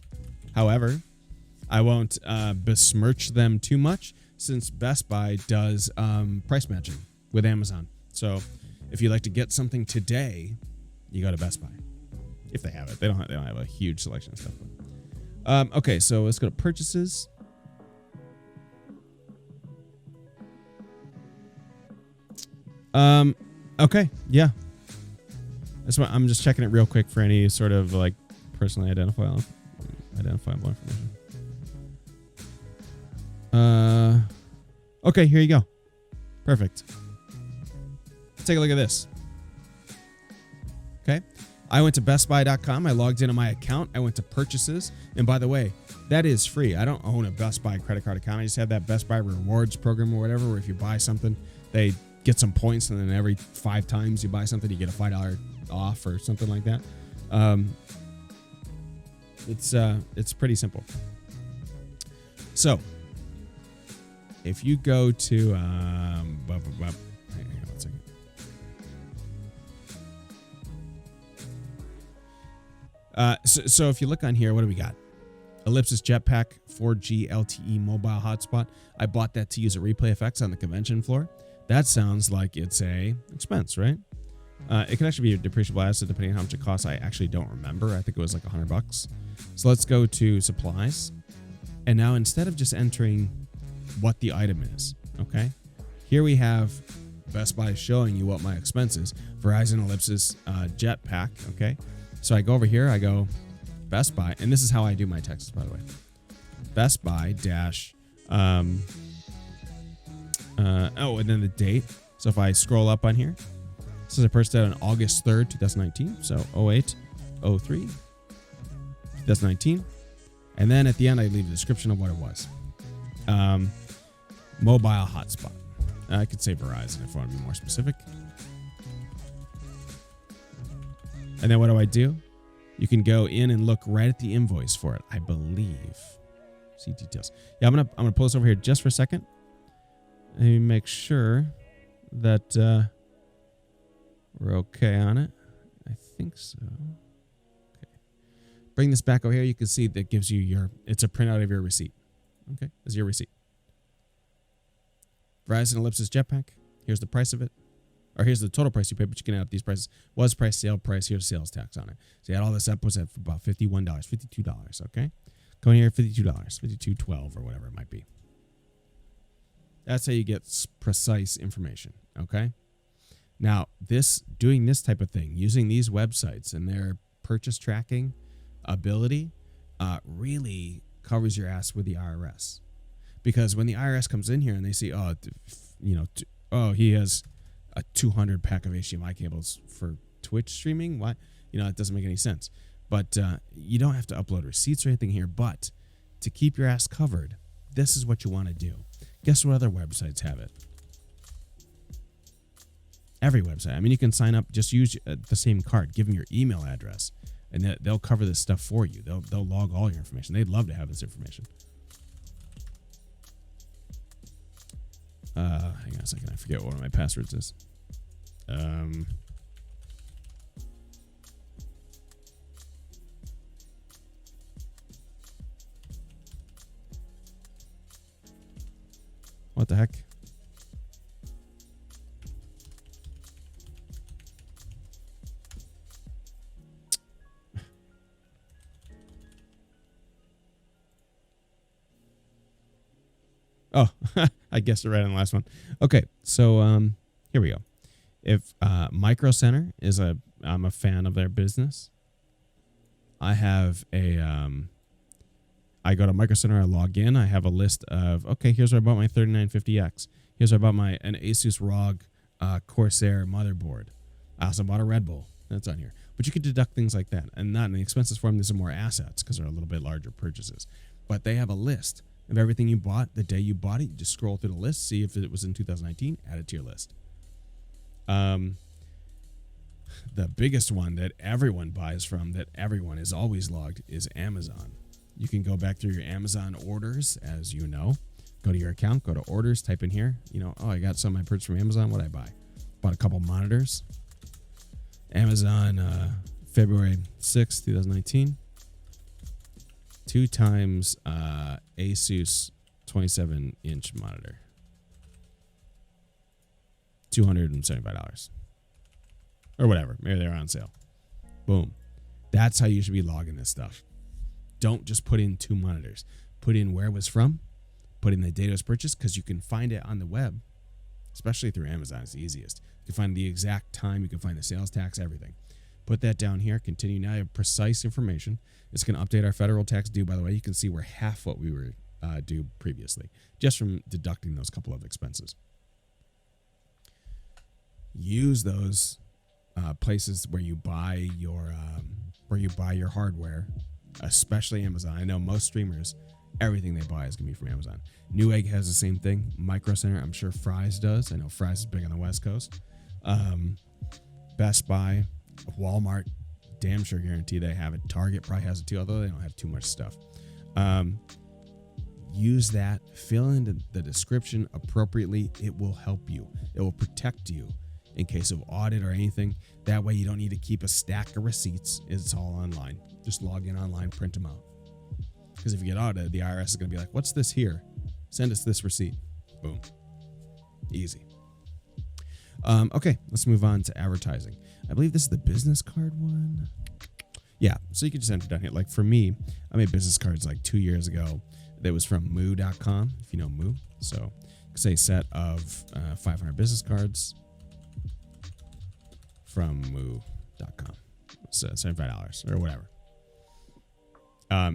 However, I won't besmirch them too much since Best Buy does price matching with Amazon. So if you'd like to get something today, you go to Best Buy. If they have it. They don't have a huge selection of stuff. Okay, so let's go to purchases. Okay, yeah. That's what I'm just checking it real quick for any sort of like personally identifiable information. Okay, here you go. Perfect. Let's take a look at this. Okay. I went to bestbuy.com. I logged into my account. I went to purchases. And by the way, that is free. I don't own a Best Buy credit card account. I just have that Best Buy rewards program or whatever, where if you buy something, they get some points, and then every 5 times you buy something, you get a $5 off or something like that. It's pretty simple. So if you go to hang on one second. So if you look on here, what do we got? Ellipsis Jetpack 4G LTE mobile hotspot. I bought that to use at Replay Effects on the convention floor. That sounds like it's a expense, right? It can actually be a depreciable asset depending on how much it costs. I actually don't remember. I think it was like $100. So let's go to supplies. And now instead of just entering what the item is, okay, here we have Best Buy showing you what my expense is. Verizon Ellipsis Jetpack, okay. So I go over here, I go Best Buy, and this is how I do my taxes, by the way. Best Buy dash, and then the date. So if I scroll up on here, it says I purchased it on August 3rd, 2019. So 0803. 2019. And then at the end, I leave a description of what it was. Mobile hotspot. I could say Verizon if I want to be more specific. And then what do? You can go in and look right at the invoice for it, I believe. See details. Yeah, I'm gonna pull this over here just for a second. Let me make sure that we're okay on it. I think so. Okay. Bring this back over here. You can see that gives you it's a printout of your receipt. Okay, this is your receipt. Verizon Ellipsis Jetpack. Here's the price of it. Or here's the total price you paid, but you can add up these prices. Was price, sale price, here's sales tax on it. So you add all this up, was at about $51, $52, okay? Going here, $52, $52.12 or whatever it might be. That's how you get precise information, okay? Now, doing this type of thing, using these websites and their purchase tracking ability really covers your ass with the IRS. Because when the IRS comes in here and they see, he has a 200 pack of HDMI cables for Twitch streaming. What? It doesn't make any sense. But you don't have to upload receipts or anything here. But to keep your ass covered, this is what you want to do. Guess what other websites have it? Every website. I mean, you can sign up, just use the same card, give them your email address, and they'll cover this stuff for you. They'll log all your information. They'd love to have this information. Hang on a second. I forget what one of my passwords is. What the heck? Oh, I guessed it right on the last one. Okay, so here we go. If Micro Center is I'm a fan of their business. I have I go to Micro Center, I log in, I have a list of, okay, here's where I bought my 3950X. Here's where I bought an Asus ROG Corsair motherboard. I also bought a Red Bull. That's on here. But you could deduct things like that. And not in the expenses form, these are more assets because they're a little bit larger purchases. But they have a list of everything you bought the day you bought it. You just scroll through the list, see if it was in 2019, add it to your list. The biggest one that everyone buys from, that everyone is always logged, is Amazon. You can go back through your Amazon orders, as you know. Go to your account, go to orders, type in here. I got some I purchased from Amazon. What did I buy? Bought a couple monitors. Amazon, February 6th, 2019. 2 times Asus 27-inch monitor. $275. Or whatever. Maybe they're on sale. Boom. That's how you should be logging this stuff. Don't just put in 2 monitors. Put in where it was from. Put in the date it was purchased, because you can find it on the web, especially through Amazon. It's the easiest. You can find the exact time. You can find the sales tax, everything. Put that down here. Continue. Now you have precise information. It's going to update our federal tax due, by the way. You can see we're half what we were due previously, just from deducting those couple of expenses. Use those places where you buy your hardware, especially Amazon. I know most streamers, everything they buy is going to be from Amazon. Newegg has the same thing. Micro Center, I'm sure Fry's does. I know Fry's is big on the West Coast. Best Buy, Walmart, damn sure guarantee they have it. Target probably has it too, although they don't have too much stuff. Use that. Fill in the description appropriately. It will help you. It will protect you in case of audit or anything. That way you don't need to keep a stack of receipts. It's all online. Just log in online, print them out. Because if you get audited, the IRS is going to be like, what's this here? Send us this receipt. Boom. Easy. Okay, let's move on to advertising. I believe this is the business card one. Yeah, so you can just enter down here. Like for me, I made business cards like 2 years ago. That was from moo.com, if you know Moo. So say set of 500 business cards from moo.com. So $75 or whatever.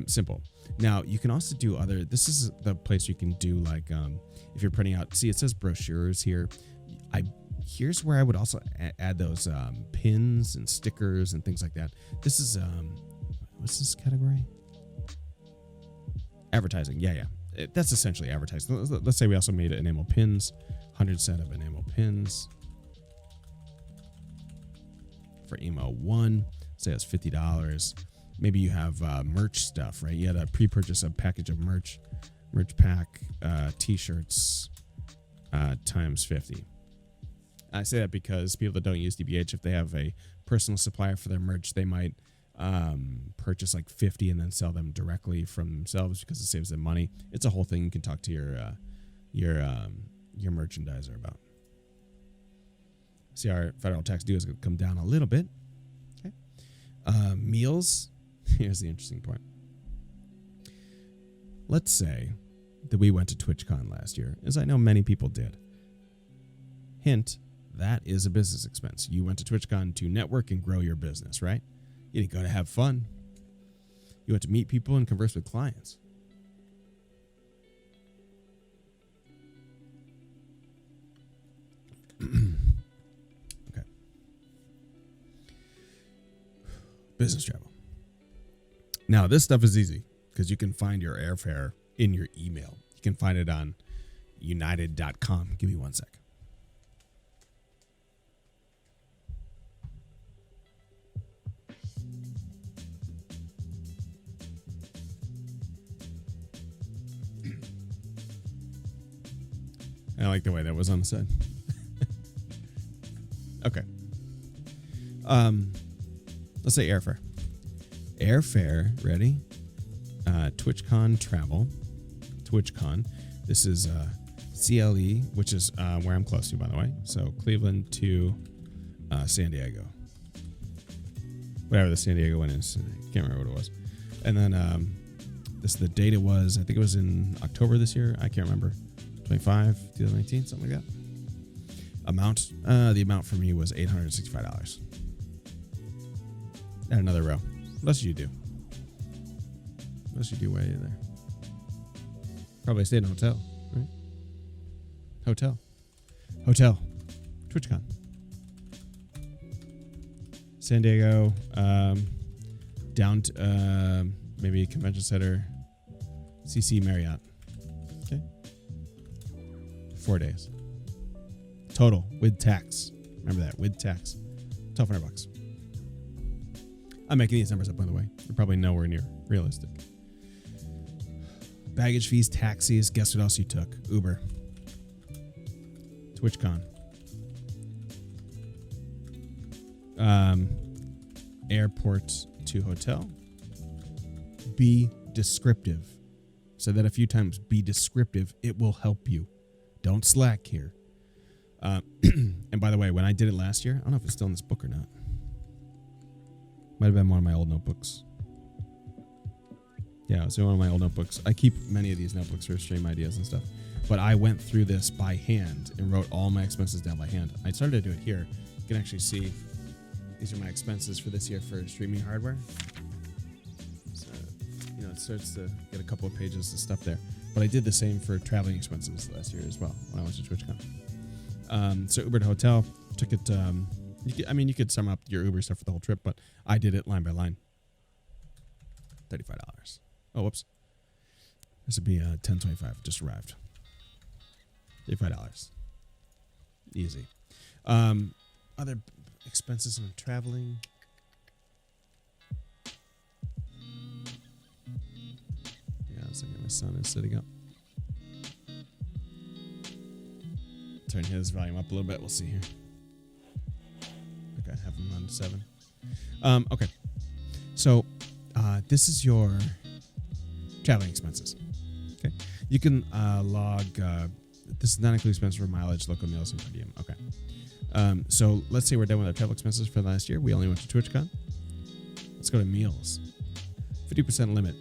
Simple. Now you can also do other, this is the place you can do like, if you're printing out, see it says brochures here. Here's where I would also add those pins and stickers and things like that. This is, what's this category? Advertising. Yeah. That's essentially advertising. Let's say we also made enamel pins, 100 set of enamel pins for emo 1. Say it's $50. Maybe you have merch stuff, right? You had to pre-purchase a package of merch pack, t-shirts times 50. I say that because people that don't use DBH, if they have a personal supplier for their merch, they might purchase like 50 and then sell them directly from themselves because it saves them money. It's a whole thing you can talk to your merchandiser about. See, our federal tax due is going to come down a little bit. Okay. Meals. Here's the interesting point. Let's say that we went to TwitchCon last year, as I know many people did. Hint, that is a business expense. You went to TwitchCon to network and grow your business, right? You didn't go to have fun. You went to meet people and converse with clients. Okay. Business travel. Now, this stuff is easy because you can find your airfare in your email. You can find it on united.com. Give me one sec. I like the way that was on the side. Okay. Let's say airfare. Airfare, ready? TwitchCon travel. TwitchCon. This is CLE, which is where I'm close to, by the way. So Cleveland to San Diego. Whatever the San Diego one is. I can't remember what it was. And then the date it was, I think it was in October this year. I can't remember. 25, 2019, something like that. Amount. The amount for me was $865. Add another row. What else did you do? What else did you do while you're there? Probably stayed in a hotel, right? Hotel. TwitchCon. San Diego. Down to maybe Convention Center. CC Marriott. Okay. 4 days. Total with tax. Remember that, with tax. $1,200. I'm making these numbers up, by the way. They're probably nowhere near realistic. Baggage fees, taxis. Guess what else you took? Uber. TwitchCon. Airport to hotel. Be descriptive. Said that a few times. Be descriptive. It will help you. Don't slack here. And by the way, when I did it last year, I don't know if it's still in this book or not. Might have been one of my old notebooks. Yeah, it was one of my old notebooks. I keep many of these notebooks for stream ideas and stuff. But I went through this by hand and wrote all my expenses down by hand. I started to do it here. You can actually see these are my expenses for this year for streaming hardware. So, it starts to get a couple of pages of stuff there. But I did the same for traveling expenses last year as well when I went to TwitchCon. So Uber to hotel, took it. You could sum up your Uber stuff for the whole trip, but I did it line by line. $35. Oh, whoops. This would be $10.25. Just arrived. $35. Easy. Other expenses when traveling. Yeah, I was thinking my son is sitting up. Turn his volume up a little bit. We'll see here. Okay, have him on 7. Okay. So, this is your traveling expenses. Okay. You can log. This is not include expenses for mileage, local meals, and per diem. Okay. So let's say we're done with our travel expenses for last year. We only went to TwitchCon. Let's go to meals. 50% limit.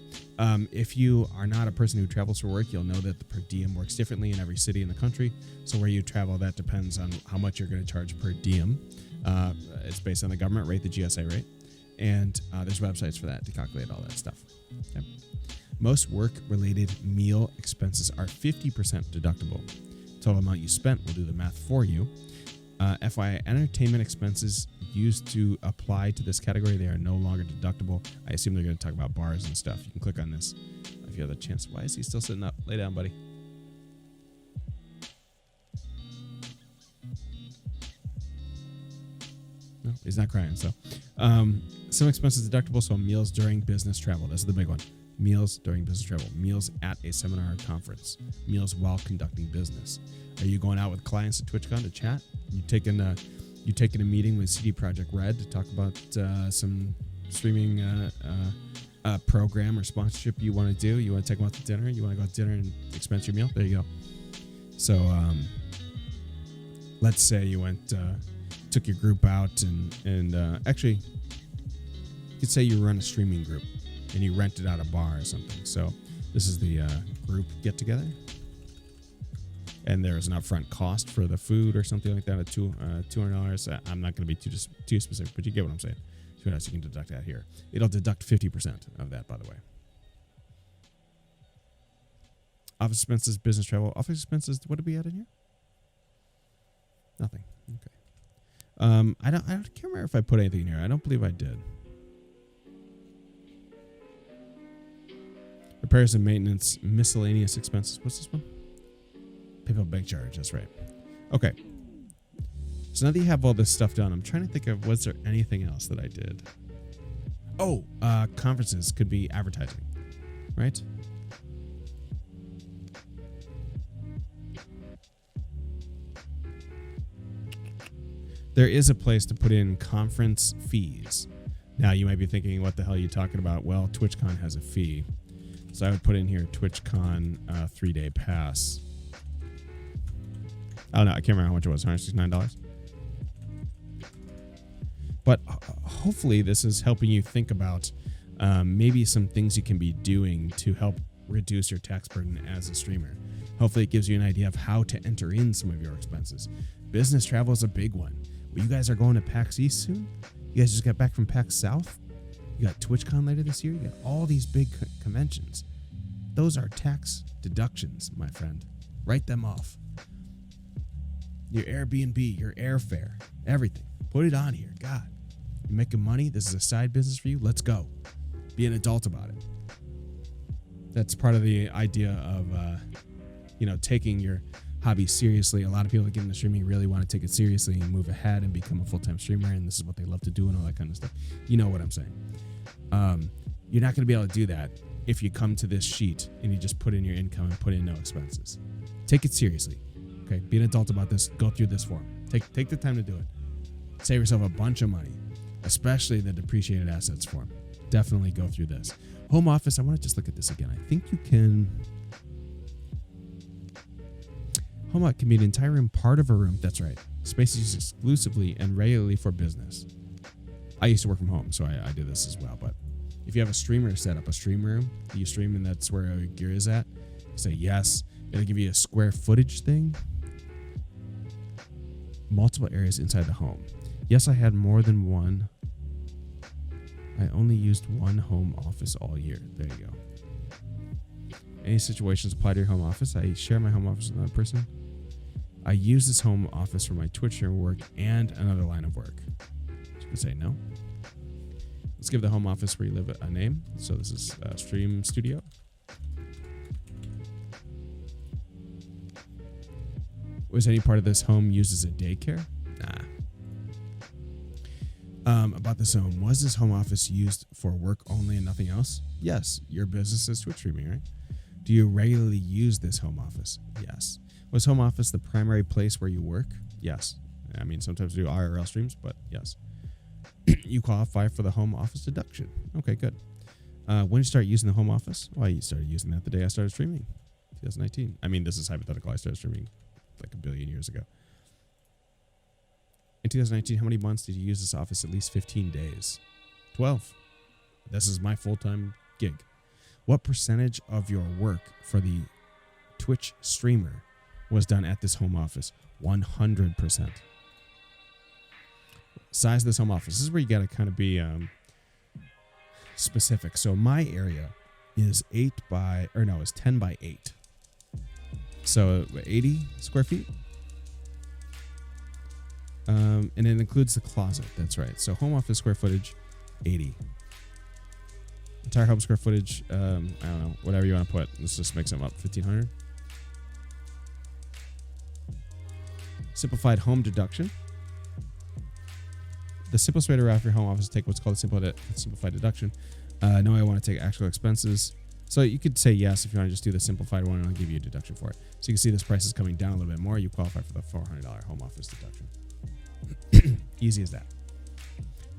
If you are not a person who travels for work, you'll know that the per diem works differently in every city in the country. So where you travel, that depends on how much you're going to charge per diem. It's based on the government rate, the GSA rate. And there's websites for that to calculate all that stuff. Okay. Most work-related meal expenses are 50% deductible. Total amount you spent will do the math for you. FYI, entertainment expenses used to apply to this category, they are no longer deductible. I assume they're going to talk about bars and stuff. You can click on this if if you have the chance. Why is he still sitting up? Lay down, buddy. No, he's not crying. So, some expenses deductible. So meals during business travel. This is the big one. Meals during business travel. Meals at a seminar or conference. Meals while conducting business. Are you going out with clients at TwitchCon to chat? You taking a meeting with CD Projekt Red to talk about some streaming program or sponsorship you want to do? You want to take them out to dinner? You want to go out to dinner and expense your meal? There you go. So let's say you went took your group out and actually you could say you run a streaming group and you rented out a bar or something. So this is the group get together, and there's an upfront cost for the food or something like that at $200. I'm not going to be too specific, but you get what I'm saying. $200 you can deduct that here. It'll deduct 50% of that, by the way. Office expenses, business travel. Office expenses, what did we add in here? Nothing. Okay. I can't remember if I put anything in here. I don't believe I did. Repairs and maintenance, miscellaneous expenses. What's this one? PayPal bank charge. That's right. Okay. So now that you have all this stuff done, I'm trying to think of, was there anything else that I did? Oh, conferences could be advertising, right? There is a place to put in conference fees. Now, you might be thinking, what the hell are you talking about? Well, TwitchCon has a fee. So I would put in here TwitchCon 3-day pass. I don't know. I can't remember how much it was. $169. But hopefully this is helping you think about maybe some things you can be doing to help reduce your tax burden as a streamer. Hopefully it gives you an idea of how to enter in some of your expenses. Business travel is a big one. Well, you guys are going to PAX East soon? You guys just got back from PAX South? You got TwitchCon later this year? You got all these big conventions. Those are tax deductions, my friend. Write them off. Your Airbnb, your airfare, everything. Put it on here. God, you're making money. This is a side business for you. Let's go. Be an adult about it. That's part of the idea of, taking your hobby seriously. A lot of people that get into streaming really want to take it seriously and move ahead and become a full-time streamer, and this is what they love to do and all that kind of stuff. You know what I'm saying. You're not going to be able to do that if you come to this sheet and you just put in your income and put in no expenses. Take it seriously. Okay, be an adult about this. Go through this form. Take the time to do it. Save yourself a bunch of money, especially the depreciated assets form. Definitely go through this. Home office, I want to just look at this again. I think you can... Home office can be an entire room, part of a room. That's right. Space is used exclusively and regularly for business. I used to work from home, so I do this as well. But if you have a streamer set up, a stream room, you stream and that's where your gear is at, you say yes. It'll give you a square footage thing. Multiple areas inside the home. Yes, I had more than one. I only used one home office all year. There you go. Any situations apply to your home office? I share my home office with another person. I use this home office for my Twitch stream work and another line of work. So you can say no. Let's give the home office where you live a name. So this is Stream Studio. Was any part of this home used as a daycare? Nah. About this home, was this home office used for work only and nothing else? Yes. Your business is Twitch streaming, right? Do you regularly use this home office? Yes. Was home office the primary place where you work? Yes. I mean, sometimes we do IRL streams, but yes. You qualify for the home office deduction. Okay, good. When did you start using the home office? Well, you started using that the day I started streaming, 2019. I mean, this is hypothetical. I started streaming like a billion years ago. In 2019, how many months did you use this office? At least 15 days. 12. This is my full-time gig. What percentage of your work for the Twitch streamer was done at this home office? 100%. Size of this home office. This is where you got to kind of be specific. So my area is 10 by 8. So 80 square feet. And it includes the closet. That's right. So home office square footage, 80. Entire home square footage. I don't know. Whatever you want to put. Let's just make something up. 1,500. Simplified home deduction. The simplest way to wrap your home office is take what's called a simplified deduction. No, I want to take actual expenses. So you could say yes if you want to just do the simplified one, and I'll give you a deduction for it. So you can see this price is coming down a little bit more. You qualify for the $400 home office deduction. Easy as that.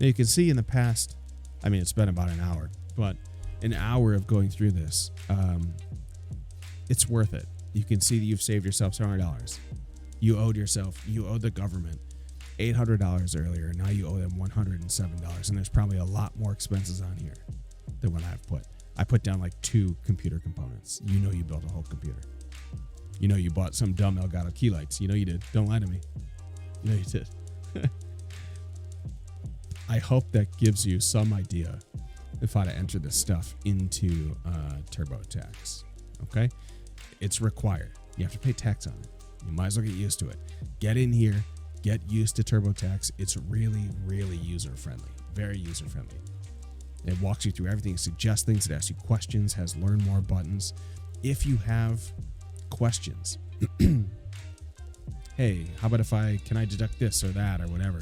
Now you can see in the past, I mean, it's been about an hour, but an hour of going through this, it's worth it. You can see that you've saved yourself $700. You owed the government $800 earlier. Now you owe them $107. And there's probably a lot more expenses on here than what I've put. I put down like 2 computer components. You know you built a whole computer. You know you bought some dumb Elgato key lights. You know you did. Don't lie to me. You know you did. I hope that gives you some idea of how to enter this stuff into TurboTax. Okay? It's required. You have to pay tax on it. You might as well get used to it. Get in here. Get used to TurboTax. It's really, really user-friendly. Very user-friendly. It walks you through everything. It suggests things. It asks you questions. Has learn more buttons. If you have questions, hey, how about can I deduct this or that or whatever?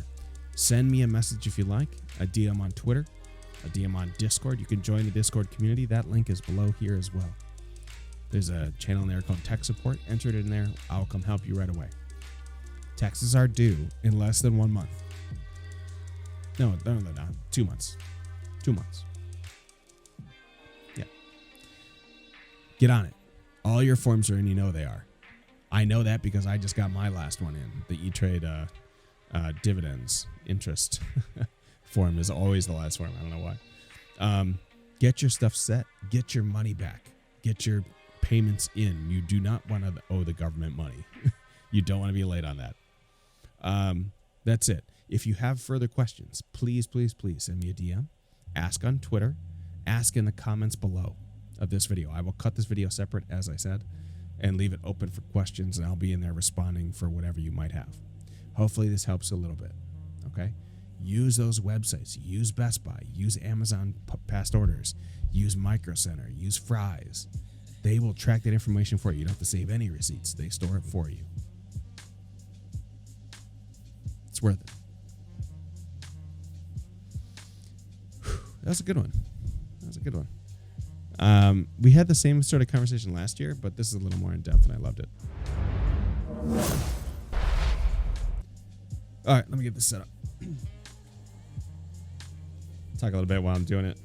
Send me a message if you like. A DM on Twitter. A DM on Discord. You can join the Discord community. That link is below here as well. There's a channel in there called Tech Support. Enter it in there. I'll come help you right away. Taxes are due in less than 1 month. No, 2 months. 2 months. Yeah. Get on it. All your forms are in. You know they are. I know that because I just got my last one in. The E-Trade dividends interest form is always the last form. I don't know why. Get your stuff set. Get your money back. Get your payments in. You do not want to owe the government money. You don't want to be late on that. That's it. If you have further questions, please, please, please send me a DM. Ask on Twitter. Ask in the comments below of this video. I will cut this video separate, as I said, and leave it open for questions, and I'll be in there responding for whatever you might have. Hopefully this helps a little bit. Okay? Use those websites. Use Best Buy. Use Amazon past orders. Use Micro Center. Use Fry's. They will track that information for you. You don't have to save any receipts. They store it for you. It's worth it. That was a good one. We had the same sort of conversation last year, but this is a little more in depth, and I loved it. All right, let me get this set up. Talk a little bit while I'm doing it.